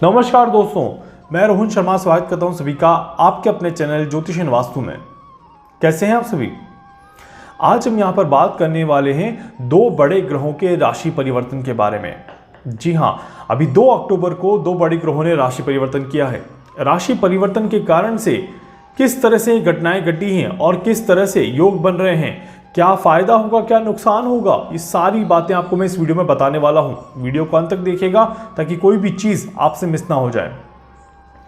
नमस्कार दोस्तों, मैं रोहन शर्मा स्वागत करता हूं सभी का आपके अपने चैनल ज्योतिष एंड वास्तु में। कैसे हैं आप सभी? आज हम यहां पर बात करने वाले हैं दो बड़े ग्रहों के राशि परिवर्तन के बारे में। जी हां, अभी 2 अक्टूबर को 2 बड़े ग्रहों ने राशि परिवर्तन किया है। राशि परिवर्तन के कारण से किस तरह से घटनाएं घटी हैं और किस तरह से योग बन रहे हैं, क्या फायदा होगा, क्या नुकसान होगा, ये सारी बातें आपको मैं इस वीडियो में बताने वाला हूं। वीडियो को अंत तक देखिएगा ताकि कोई भी चीज आपसे मिस ना हो जाए।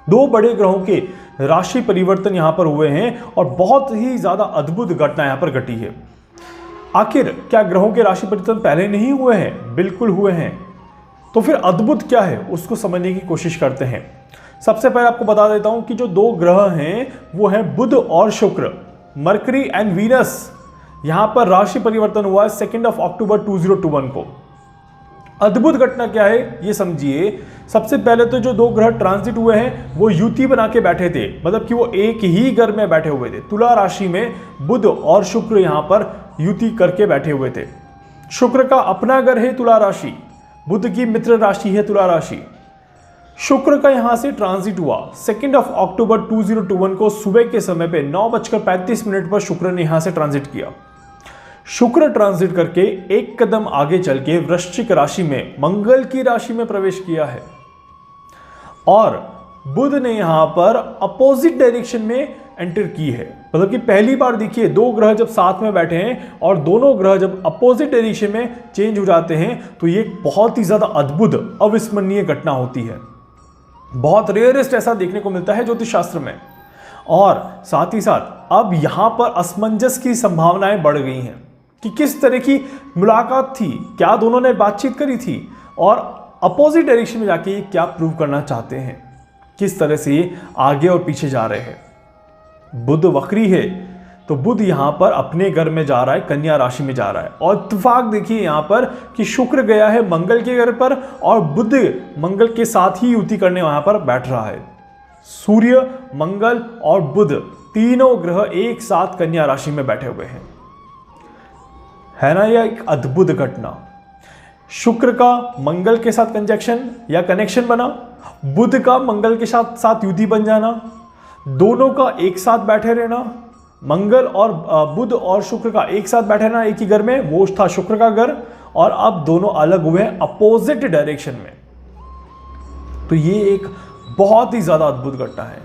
2 बड़े ग्रहों के राशि परिवर्तन यहां पर हुए हैं और बहुत ही ज्यादा अद्भुत घटना यहां पर घटी है। आखिर क्या ग्रहों के राशि परिवर्तन पहले नहीं हुए हैं? बिल्कुल हुए हैं। तो फिर अद्भुत क्या है उसको समझने की कोशिश करते हैं। सबसे पहले आपको बता देता हूं कि जो 2 ग्रह हैं वो हैं बुध और शुक्र, मरकरी एंड वीनस। यहां पर राशि परिवर्तन हुआ है 2 अक्टूबर 2021 को। अद्भुत घटना क्या है ये समझिए। सबसे पहले तो जो 2 ग्रह ट्रांजिट हुए हैं वो युति बना के बैठे थे, मतलब कि वो एक ही घर में बैठे हुए थे। तुला राशि में बुध और शुक्र यहां पर युति करके बैठे हुए थे। शुक्र का अपना घर है तुला राशि, बुध की मित्र राशि है तुला राशि। शुक्र का यहां से ट्रांजिट हुआ 2 अक्टूबर 2021 को सुबह के समय पे 9:35 पर शुक्र ने यहां से ट्रांजिट किया। शुक्र ट्रांजिट करके एक कदम आगे चल के वृश्चिक राशि में मंगल की राशि में प्रवेश किया है और बुध ने यहां पर अपोजिट डायरेक्शन में एंटर की है। मतलब कि पहली बार देखिए 2 ग्रह जब साथ में बैठे हैं और दोनों ग्रह जब अपोजिट डायरेक्शन में चेंज हो जाते हैं तो ये बहुत ही ज्यादा अद्भुत अविस्मरणीय घटना होती है। बहुत रेयरेस्ट ऐसा देखने को मिलता है ज्योतिष शास्त्र में। और साथ ही साथ अब यहां पर असमंजस की संभावनाएं बढ़ गई हैं कि किस तरह की मुलाकात थी, क्या दोनों ने बातचीत करी थी और अपोजिट डायरेक्शन में जाके क्या प्रूव करना चाहते हैं, किस तरह से आगे और पीछे जा रहे हैं। बुध वक्री है तो बुध यहां पर अपने घर में जा रहा है, कन्या राशि में जा रहा है। और इत्तेफाक देखिए यहां पर कि शुक्र गया है मंगल के घर पर और बुध मंगल के साथ ही युति करने वहां पर बैठ रहा है। सूर्य, मंगल और बुध तीनों ग्रह एक साथ कन्या राशि में बैठे हुए हैं। है ना यह एक अद्भुत घटना। शुक्र का मंगल के साथ कंजक्शन या कनेक्शन बना, बुध का मंगल के साथ युति बन जाना, दोनों का एक साथ बैठे रहना। मंगल और बुध और शुक्र का एक साथ बैठे रहना एक ही घर में, वो था शुक्र का घर, और अब दोनों अलग हुए हैं अपोजिट डायरेक्शन में। तो ये एक बहुत ही ज्यादा अद्भुत घटना है।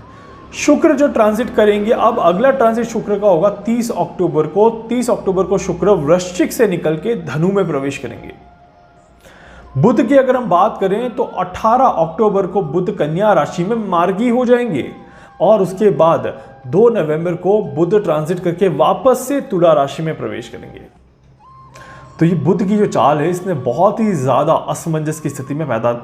शुक्र जो ट्रांजिट करेंगे, अब अगला ट्रांजिट शुक्र का होगा 30 अक्टूबर को। 30 अक्टूबर को शुक्र वृश्चिक से निकल के धनु में प्रवेश करेंगे। बुध की अगर हम बात करें तो 18 अक्टूबर को बुध कन्या राशि में मार्गी हो जाएंगे और उसके बाद 2 नवंबर को बुध ट्रांजिट करके वापस से तुला राशि में प्रवेश करेंगे। तो ये बुध की जो चाल है इसने बहुत ही ज्यादा असमंजस की स्थिति में पैदा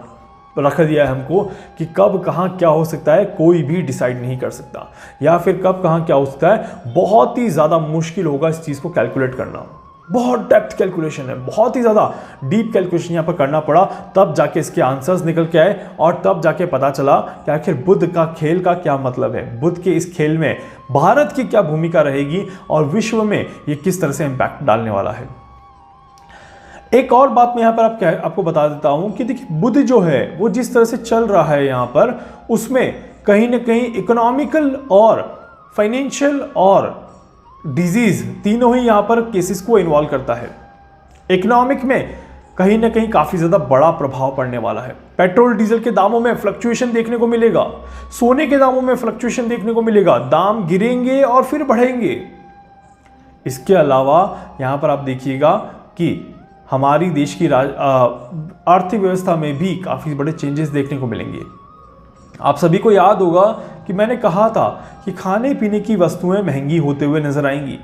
रख दिया है हमको कि कब कहां क्या हो सकता है कोई भी डिसाइड नहीं कर सकता, या फिर कब कहां क्या हो सकता है बहुत ही ज्यादा मुश्किल होगा इस चीज को कैलकुलेट करना। बहुत डेप्थ कैलकुलेशन है, बहुत ही ज्यादा डीप कैलकुलेशन यहाँ पर करना पड़ा, तब जाके इसके आंसर्स निकल के आए और तब जाके पता चला कि आखिर बुध का खेल का क्या मतलब है, बुध के इस खेल में भारत की क्या भूमिका रहेगी और विश्व में ये किस तरह से इंपैक्ट डालने वाला है। एक और बात मैं यहाँ पर आपको बता देता हूं कि देखिए बुध जो है वो जिस तरह से चल रहा है यहाँ पर, उसमें कहीं ना कहीं इकोनॉमिकल और फाइनेंशियल और डिजीज तीनों ही यहां पर केसेस को इन्वॉल्व करता है। इकोनॉमिक में कहीं ना कहीं काफी ज्यादा बड़ा प्रभाव पड़ने वाला है। पेट्रोल डीजल के दामों में फ्लक्चुएशन देखने को मिलेगा, सोने के दामों में फ्लक्चुएशन देखने को मिलेगा, दाम गिरेंगे और फिर बढ़ेंगे। इसके अलावा यहां पर आप देखिएगा कि हमारी देश की आर्थिक व्यवस्था में भी काफी बड़े चेंजेस देखने को मिलेंगे। आप सभी को याद होगा कि मैंने कहा था कि खाने पीने की वस्तुएं महंगी होते हुए नजर आएंगी।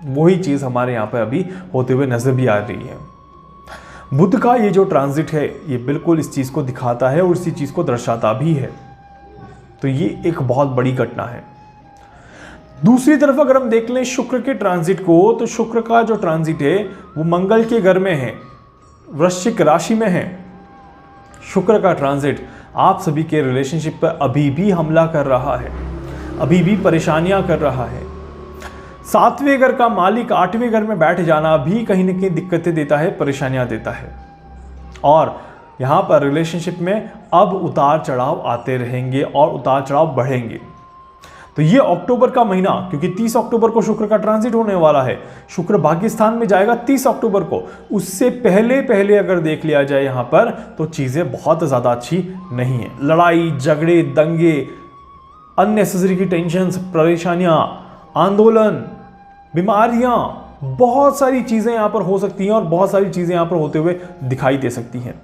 वही चीज हमारे यहाँ पर अभी होते हुए नजर भी आ रही है। बुध का ये जो ट्रांजिट है ये बिल्कुल इस चीज को दिखाता है और इसी चीज को दर्शाता भी है। तो ये एक बहुत बड़ी घटना है। दूसरी तरफ अगर हम देख लें शुक्र के ट्रांजिट को, तो शुक्र का जो ट्रांजिट है वो मंगल के घर में है, वृश्चिक राशि में है। शुक्र का ट्रांजिट आप सभी के रिलेशनशिप पर अभी भी हमला कर रहा है, अभी भी परेशानियां कर रहा है। 7वें घर का मालिक 8वें घर में बैठ जाना भी कहीं ना कहीं दिक्कतें देता है, परेशानियां देता है। और यहाँ पर रिलेशनशिप में अब उतार चढ़ाव आते रहेंगे और उतार चढ़ाव बढ़ेंगे। तो ये अक्टूबर का महीना, क्योंकि 30 अक्टूबर को शुक्र का ट्रांजिट होने वाला है, शुक्र भाग्यस्थान में जाएगा 30 अक्टूबर को, उससे पहले पहले अगर देख लिया जाए यहाँ पर तो चीज़ें बहुत ज़्यादा अच्छी नहीं है। लड़ाई झगड़े दंगे, अननेसेसरी की टेंशन्स, परेशानियाँ, आंदोलन, बीमारियाँ, बहुत सारी चीज़ें यहाँ पर हो सकती हैं और बहुत सारी चीज़ें यहाँ पर होते हुए दिखाई दे सकती हैं।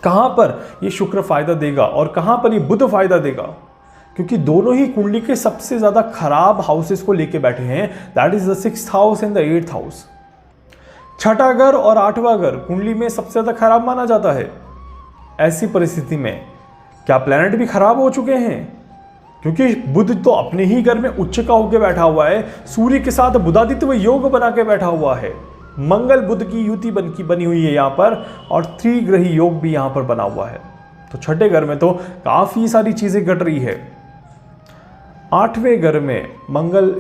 कहाँ पर ये शुक्र फायदा देगा और कहाँ पर ये बुध फायदा देगा, क्योंकि दोनों ही कुंडली के सबसे ज्यादा खराब हाउसेस को लेके बैठे हैं। That is the 6th house and the 8th house. छठा घर और 8वां घर कुंडली में सबसे ज्यादा खराब माना जाता है। ऐसी परिस्थिति में क्या प्लैनेट भी खराब हो चुके हैं, क्योंकि बुध तो अपने ही घर में उच्च का होकर बैठा हुआ है, सूर्य के साथ बुधादित्य योग बना के बैठा हुआ है, मंगल बुध की युति बनी हुई है यहाँ पर, और त्रिग्रही योग भी यहाँ पर बना हुआ है। तो छठे घर में तो काफी सारी चीजें घट रही है। 8वें घर में मंगल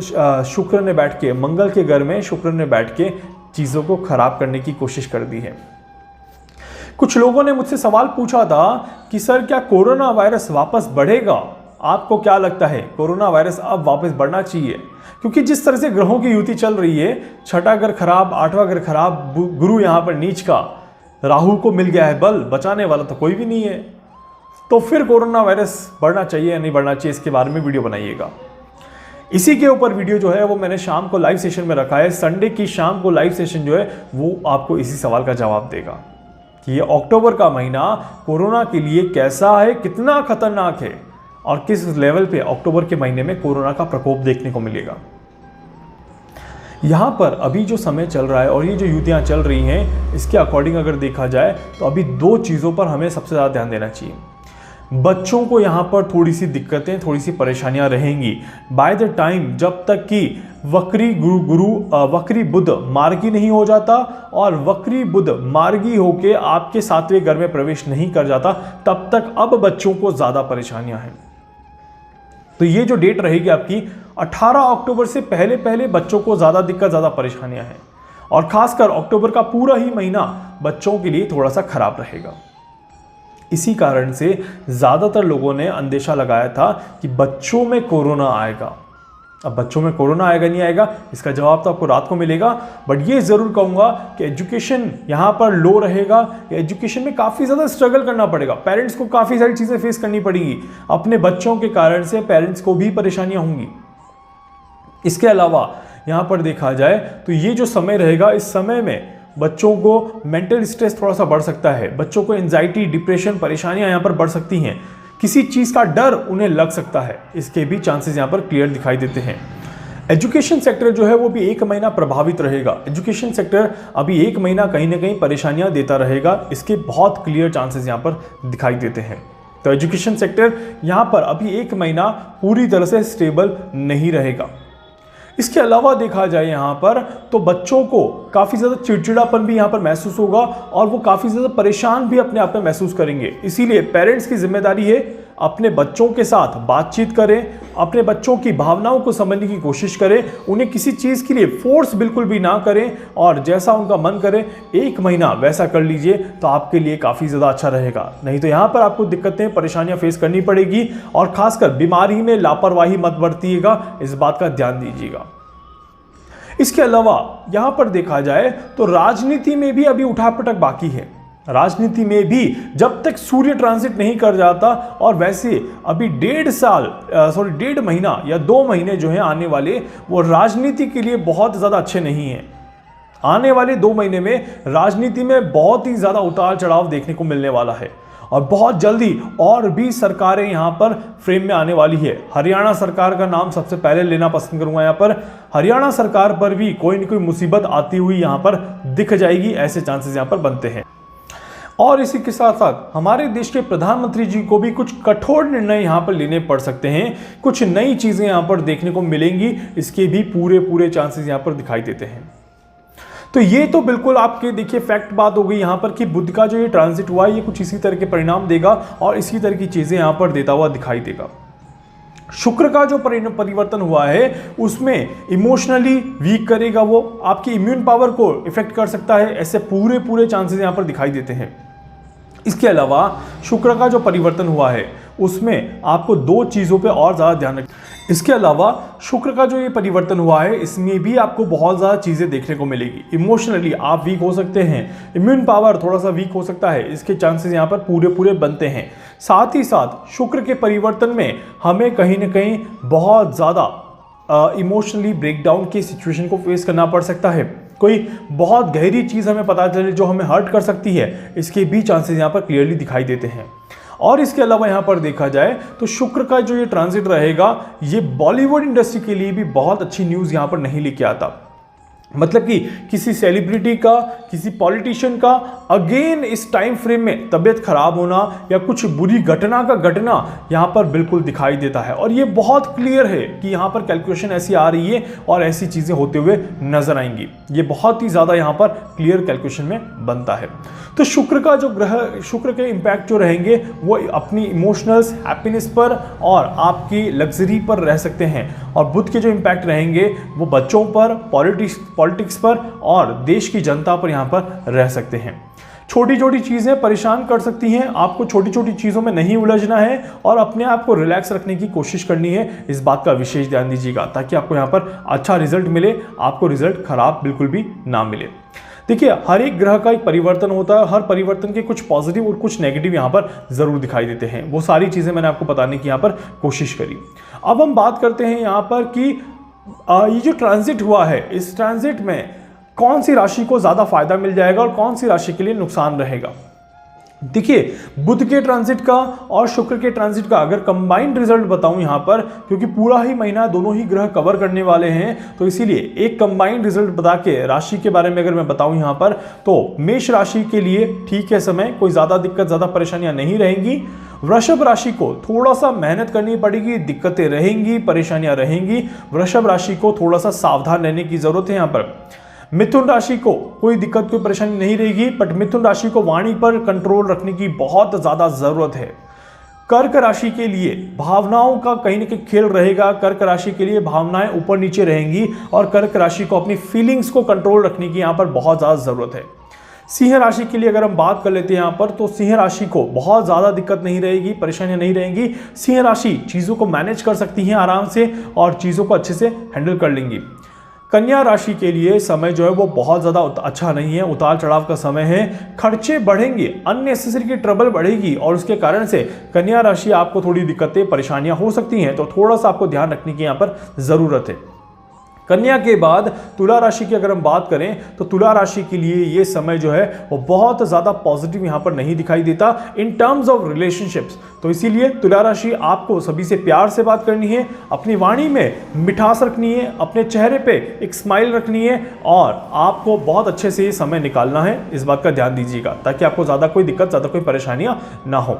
शुक्र ने बैठ के, मंगल के घर में शुक्र ने बैठ के चीजों को खराब करने की कोशिश कर दी है। कुछ लोगों ने मुझसे सवाल पूछा था कि सर क्या कोरोना वायरस वापस बढ़ेगा? आपको क्या लगता है, कोरोना वायरस अब वापस बढ़ना चाहिए? क्योंकि जिस तरह से ग्रहों की युति चल रही है, छठा घर खराब, 8वां घर खराब, गुरु यहां पर नीच का, राहु को मिल गया है बल, बचाने वाला तो कोई भी नहीं है। तो फिर कोरोना वायरस बढ़ना चाहिए या नहीं बढ़ना चाहिए, इसके बारे में वीडियो बनाइएगा। इसी के ऊपर वीडियो जो है वो मैंने शाम को लाइव सेशन में रखा है। संडे की शाम को लाइव सेशन जो है वो आपको इसी सवाल का जवाब देगा कि ये अक्टूबर का महीना कोरोना के लिए कैसा है, कितना खतरनाक है और किस लेवल पे अक्टूबर के महीने में कोरोना का प्रकोप देखने को मिलेगा। यहाँ पर अभी जो समय चल रहा है और ये जो युतियाँ चल रही हैं, इसके अकॉर्डिंग अगर देखा जाए तो अभी दो चीज़ों पर हमें सबसे ज़्यादा ध्यान देना चाहिए। बच्चों को यहाँ पर थोड़ी सी दिक्कतें, थोड़ी सी परेशानियाँ रहेंगी बाय द टाइम, जब तक कि वक्री बुध मार्गी नहीं हो जाता और वक्री बुध मार्गी होके आपके 7वें घर में प्रवेश नहीं कर जाता, तब तक अब बच्चों को ज़्यादा परेशानियाँ हैं। तो ये जो डेट रहेगी आपकी 18 अक्टूबर से पहले पहले बच्चों को ज़्यादा दिक्कत, ज़्यादा परेशानियाँ हैं, और खासकर अक्टूबर का पूरा ही महीना बच्चों के लिए थोड़ा सा खराब रहेगा। इसी कारण से ज़्यादातर लोगों ने अंदेशा लगाया था कि बच्चों में कोरोना आएगा। अब बच्चों में कोरोना आएगा नहीं आएगा, इसका जवाब तो आपको रात को मिलेगा, बट ये ज़रूर कहूँगा कि एजुकेशन यहाँ पर लो रहेगा। एजुकेशन में काफ़ी ज़्यादा स्ट्रगल करना पड़ेगा, पेरेंट्स को काफ़ी सारी चीज़ें फेस करनी पड़ेंगी। अपने बच्चों के कारण से पेरेंट्स को भी परेशानियाँ होंगी। इसके अलावा यहाँ पर देखा जाए तो ये जो समय रहेगा, इस समय में बच्चों को मेंटल स्ट्रेस थोड़ा सा बढ़ सकता है, बच्चों को एंजाइटी, डिप्रेशन, परेशानियां यहाँ पर बढ़ सकती हैं, किसी चीज़ का डर उन्हें लग सकता है, इसके भी चांसेस यहाँ पर क्लियर दिखाई देते हैं। एजुकेशन सेक्टर जो है वो भी 1 महीना प्रभावित रहेगा। एजुकेशन सेक्टर अभी 1 महीना कहीं ना कहीं परेशानियां देता रहेगा, इसके बहुत क्लियर चांसेस यहाँ पर दिखाई देते हैं। तो एजुकेशन सेक्टर यहाँ पर अभी 1 महीना पूरी तरह से स्टेबल नहीं रहेगा। इसके अलावा देखा जाए यहाँ पर तो बच्चों को काफ़ी ज़्यादा चिड़चिड़ापन भी यहाँ पर महसूस होगा और वो काफ़ी ज़्यादा परेशान भी अपने आप में महसूस करेंगे। इसीलिए पेरेंट्स की जिम्मेदारी है अपने बच्चों के साथ बातचीत करें, अपने बच्चों की भावनाओं को समझने की कोशिश करें, उन्हें किसी चीज़ के लिए फोर्स बिल्कुल भी ना करें, और जैसा उनका मन करे 1 महीना वैसा कर लीजिए तो आपके लिए काफ़ी ज़्यादा अच्छा रहेगा। नहीं तो यहाँ पर आपको दिक्कतें, परेशानियाँ फेस करनी पड़ेगी, और खासकर बीमारी में लापरवाही मत बरतिएगा, इस बात का ध्यान दीजिएगा। इसके अलावा यहाँ पर देखा जाए तो राजनीति में भी अभी उठापटक बाकी है। राजनीति में भी जब तक सूर्य ट्रांजिट नहीं कर जाता, और वैसे अभी 1.5 महीना या 2 महीने जो हैं आने वाले, वो राजनीति के लिए बहुत ज़्यादा अच्छे नहीं हैं। आने वाले 2 महीने में राजनीति में बहुत ही ज़्यादा उतार चढ़ाव देखने को मिलने वाला है, और बहुत जल्दी और भी सरकारें यहाँ पर फ्रेम में आने वाली है। हरियाणा सरकार का नाम सबसे पहले लेना पसंद करूंगा। यहाँ पर हरियाणा सरकार पर भी कोई न कोई मुसीबत आती हुई यहाँ पर दिख जाएगी, ऐसे चांसेस यहाँ पर बनते हैं। और इसी के साथ साथ हमारे देश के प्रधानमंत्री जी को भी कुछ कठोर निर्णय यहाँ पर लेने पड़ सकते हैं, कुछ नई चीज़ें यहाँ पर देखने को मिलेंगी, इसके भी पूरे चांसेस यहाँ पर दिखाई देते हैं। तो ये तो बिल्कुल आपके देखिए फैक्ट बात हो गई यहाँ पर कि बुध का जो ये ट्रांजिट हुआ है ये कुछ इसी तरह के परिणाम देगा और इसी तरह की चीज़ें यहाँ पर देता हुआ दिखाई देगा। शुक्र का जो परिवर्तन हुआ है उसमें इमोशनली वीक करेगा, वो आपकी इम्यून पावर को इफेक्ट कर सकता है, ऐसे पूरे चांसेस यहाँ पर दिखाई देते हैं। इसके अलावा शुक्र का जो परिवर्तन हुआ है उसमें आपको दो चीज़ों पे और ज़्यादा ध्यान रखना। इसके अलावा शुक्र का जो ये परिवर्तन हुआ है इसमें भी आपको बहुत ज़्यादा चीज़ें देखने को मिलेगी। इमोशनली आप वीक हो सकते हैं, इम्यून पावर थोड़ा सा वीक हो सकता है, इसके चांसेस यहाँ पर पूरे बनते हैं। साथ ही साथ शुक्र के परिवर्तन में हमें कहीं ना कहीं बहुत ज़्यादा इमोशनली ब्रेकडाउन की सिचुएशन को फेस करना पड़ सकता है। कोई बहुत गहरी चीज़ हमें पता चले जो हमें हर्ट कर सकती है, इसके भी चांसेस यहाँ पर क्लियरली दिखाई देते हैं। और इसके अलावा यहाँ पर देखा जाए तो शुक्र का जो ये ट्रांजिट रहेगा ये बॉलीवुड इंडस्ट्री के लिए भी बहुत अच्छी न्यूज़ यहाँ पर नहीं लेके आता। मतलब कि किसी सेलिब्रिटी का, किसी पॉलिटिशियन का अगेन इस टाइम फ्रेम में तबीयत खराब होना या कुछ बुरी घटना का घटना यहाँ पर बिल्कुल दिखाई देता है। और ये बहुत क्लियर है कि यहाँ पर कैलकुलेशन ऐसी आ रही है और ऐसी चीज़ें होते हुए नजर आएंगी। ये बहुत ही ज़्यादा यहाँ पर क्लियर कैलकुलेशन में बनता है। तो शुक्र का जो ग्रह, शुक्र के इम्पैक्ट जो रहेंगे वो अपनी इमोशनल्स, हैप्पीनेस पर और आपकी लग्जरी पर रह सकते हैं। और बुध के जो इम्पैक्ट रहेंगे वो बच्चों पर, पॉलिटिक्स पर और देश की जनता पर यहाँ पर रह सकते हैं। छोटी छोटी चीज़ें परेशान कर सकती हैं, आपको छोटी छोटी चीज़ों में नहीं उलझना है और अपने आप को रिलैक्स रखने की कोशिश करनी है। इस बात का विशेष ध्यान दीजिएगा ताकि आपको यहाँ पर अच्छा रिजल्ट मिले, आपको रिजल्ट खराब बिल्कुल भी ना मिले। देखिए, हर एक ग्रह का एक परिवर्तन होता है, हर परिवर्तन के कुछ पॉजिटिव और कुछ नेगेटिव यहाँ पर जरूर दिखाई देते हैं। वो सारी चीज़ें मैंने आपको बताने की यहाँ पर कोशिश करी। अब हम बात करते हैं यहाँ पर कि ये जो ट्रांजिट हुआ है, इस ट्रांजिट में कौन सी राशि को ज़्यादा फायदा मिल जाएगा और कौन सी राशि के लिए नुकसान रहेगा। देखिए, बुध के ट्रांजिट का और शुक्र के ट्रांजिट का अगर कंबाइंड रिजल्ट बताऊं यहाँ पर, क्योंकि पूरा ही महीना दोनों ही ग्रह कवर करने वाले हैं, तो इसीलिए एक कंबाइंड रिजल्ट बता के राशि के बारे में अगर मैं बताऊं यहाँ पर, तो मेष राशि के लिए ठीक है समय, कोई ज़्यादा दिक्कत, ज़्यादा परेशानियां नहीं रहेंगी। वृषभ राशि को थोड़ा सा मेहनत करनी पड़ेगी, दिक्कतें रहेंगी, परेशानियां रहेंगी। वृषभ राशि को थोड़ा सा सावधान रहने की जरूरत है यहाँ पर। मिथुन राशि को कोई दिक्कत, कोई परेशानी नहीं रहेगी, बट मिथुन राशि को वाणी पर कंट्रोल रखने की बहुत ज़्यादा ज़रूरत है। कर्क राशि के लिए भावनाओं का कहीं ना कहीं खेल रहेगा। कर्क राशि के लिए भावनाएं ऊपर नीचे रहेंगी और कर्क राशि को अपनी फीलिंग्स को कंट्रोल रखने की यहाँ पर बहुत ज़्यादा ज़रूरत है। सिंह राशि के लिए अगर हम बात कर लेते हैं यहाँ पर, तो सिंह राशि को बहुत ज़्यादा दिक्कत नहीं रहेगी, परेशानियां नहीं रहेंगी। सिंह राशि चीज़ों को मैनेज कर सकती हैं आराम से और चीज़ों को अच्छे से हैंडल कर लेंगी। कन्या राशि के लिए समय जो है वो बहुत ज़्यादा अच्छा नहीं है, उतार चढ़ाव का समय है, खर्चे बढ़ेंगे, अननेसेसरी की ट्रबल बढ़ेगी और उसके कारण से कन्या राशि आपको थोड़ी दिक्कतें, परेशानियां हो सकती हैं, तो थोड़ा सा आपको ध्यान रखने की यहाँ पर ज़रूरत है। कन्या के बाद तुला राशि की अगर हम बात करें तो तुला राशि के लिए ये समय जो है वो बहुत ज़्यादा पॉजिटिव यहाँ पर नहीं दिखाई देता इन टर्म्स ऑफ रिलेशनशिप्स। तो इसीलिए तुला राशि आपको सभी से प्यार से बात करनी है, अपनी वाणी में मिठास रखनी है, अपने चेहरे पे एक स्माइल रखनी है और आपको बहुत अच्छे से ये समय निकालना है। इस बात का ध्यान दीजिएगा ताकि आपको ज़्यादा कोई दिक्कत, ज़्यादा कोई परेशानियाँ ना हो।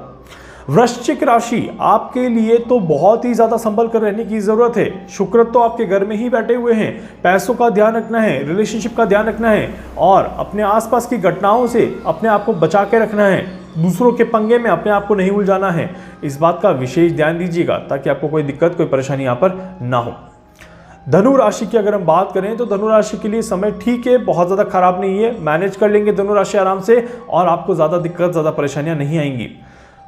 वृश्चिक राशि आपके लिए तो बहुत ही ज्यादा संभल कर रहने की जरूरत है। शुक्र तो आपके घर में ही बैठे हुए हैं, पैसों का ध्यान रखना है, रिलेशनशिप का ध्यान रखना है और अपने आसपास की घटनाओं से अपने आप को बचा के रखना है। दूसरों के पंगे में अपने आप को नहीं उलझाना है। इस बात का विशेष ध्यान दीजिएगा ताकि आपको कोई दिक्कत, कोई परेशानी यहाँ पर ना हो। धनु राशि की अगर हम बात करें तो धनु राशि के लिए समय ठीक है, बहुत ज़्यादा खराब नहीं है, मैनेज कर लेंगे धनु राशि आराम से और आपको ज़्यादा दिक्कत, ज़्यादा परेशानियां नहीं आएंगी।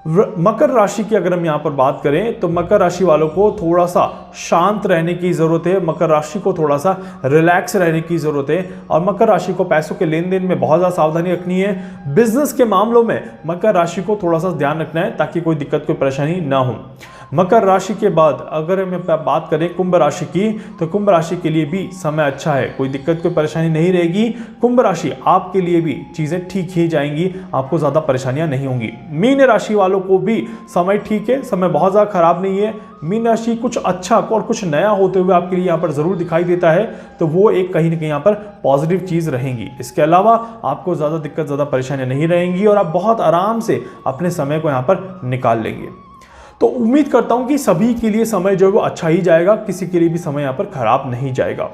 मकर राशि की अगर हम यहाँ पर बात करें तो मकर राशि वालों को थोड़ा सा शांत रहने की ज़रूरत है, मकर राशि को थोड़ा सा रिलैक्स रहने की ज़रूरत है और मकर राशि को पैसों के लेन देन में बहुत ज़्यादा सावधानी रखनी है। बिजनेस के मामलों में मकर राशि को थोड़ा सा ध्यान रखना है ताकि कोई दिक्कत, कोई परेशानी ना हो। मकर राशि के बाद अगर हम बात करें कुंभ राशि की तो कुंभ राशि के लिए भी समय अच्छा है, कोई दिक्कत, कोई परेशानी नहीं रहेगी। कुंभ राशि आपके लिए भी चीज़ें ठीक ही जाएंगी, आपको ज़्यादा परेशानियां नहीं होंगी। मीन राशि वालों को भी समय ठीक है, समय बहुत ज़्यादा खराब नहीं है। मीन राशि कुछ अच्छा और कुछ नया होते हुए आपके लिए यहाँ पर ज़रूर दिखाई देता है, तो वो एक कहीं ना कहीं यहाँ पर पॉजिटिव चीज़ रहेंगी। इसके अलावा आपको ज़्यादा दिक्कत, ज़्यादा परेशानियां नहीं रहेंगी और आप बहुत आराम से अपने समय को यहाँ पर निकाल लेंगे। तो उम्मीद करता हूं कि सभी के लिए समय जो है वो अच्छा ही जाएगा, किसी के लिए भी समय यहाँ पर खराब नहीं जाएगा।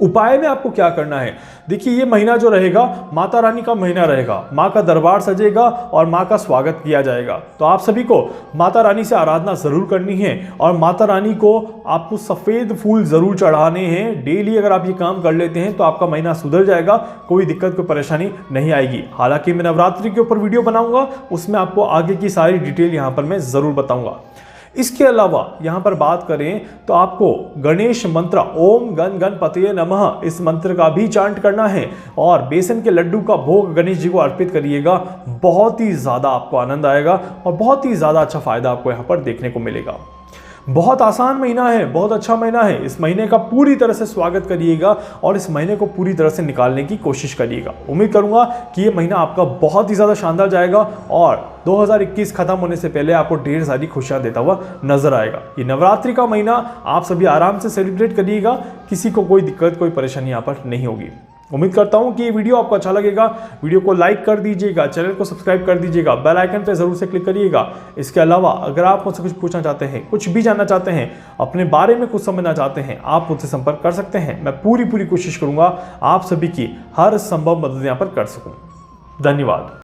उपाय में आपको क्या करना है, देखिए ये महीना जो रहेगा माता रानी का महीना रहेगा, माँ का दरबार सजेगा और माँ का स्वागत किया जाएगा। तो आप सभी को माता रानी से आराधना जरूर करनी है और माता रानी को आपको सफ़ेद फूल जरूर चढ़ाने हैं। डेली अगर आप ये काम कर लेते हैं तो आपका महीना सुधर जाएगा, कोई दिक्कत कोई परेशानी नहीं आएगी। हालांकि मैं नवरात्रि के ऊपर वीडियो बनाऊंगा, उसमें आपको आगे की सारी डिटेल यहाँ पर मैं ज़रूर बताऊंगा। इसके अलावा यहाँ पर बात करें तो आपको गणेश मंत्र ओम गण गणपतये नमः इस मंत्र का भी चांट करना है और बेसन के लड्डू का भोग गणेश जी को अर्पित करिएगा। बहुत ही ज़्यादा आपको आनंद आएगा और बहुत ही ज़्यादा अच्छा फायदा आपको यहाँ पर देखने को मिलेगा। बहुत आसान महीना है, बहुत अच्छा महीना है। इस महीने का पूरी तरह से स्वागत करिएगा और इस महीने को पूरी तरह से निकालने की कोशिश करिएगा। उम्मीद करूंगा कि ये महीना आपका बहुत ही ज़्यादा शानदार जाएगा और 2021 खत्म होने से पहले आपको ढेर सारी खुशियां देता हुआ नजर आएगा। ये नवरात्रि का महीना आप सभी आराम से सेलिब्रेट करिएगा, किसी को कोई दिक्कत कोई परेशानी यहाँ पर नहीं होगी। उम्मीद करता हूं कि ये वीडियो आपको अच्छा लगेगा। वीडियो को लाइक कर दीजिएगा, चैनल को सब्सक्राइब कर दीजिएगा, बेल आइकन पे जरूर से क्लिक करिएगा। इसके अलावा अगर आप मुझसे कुछ पूछना चाहते हैं, कुछ भी जानना चाहते हैं, अपने बारे में कुछ समझना चाहते हैं, आप मुझसे संपर्क कर सकते हैं। मैं पूरी कोशिश करूंगा आप सभी की हर संभव मदद यहाँ पर कर सकूं। धन्यवाद।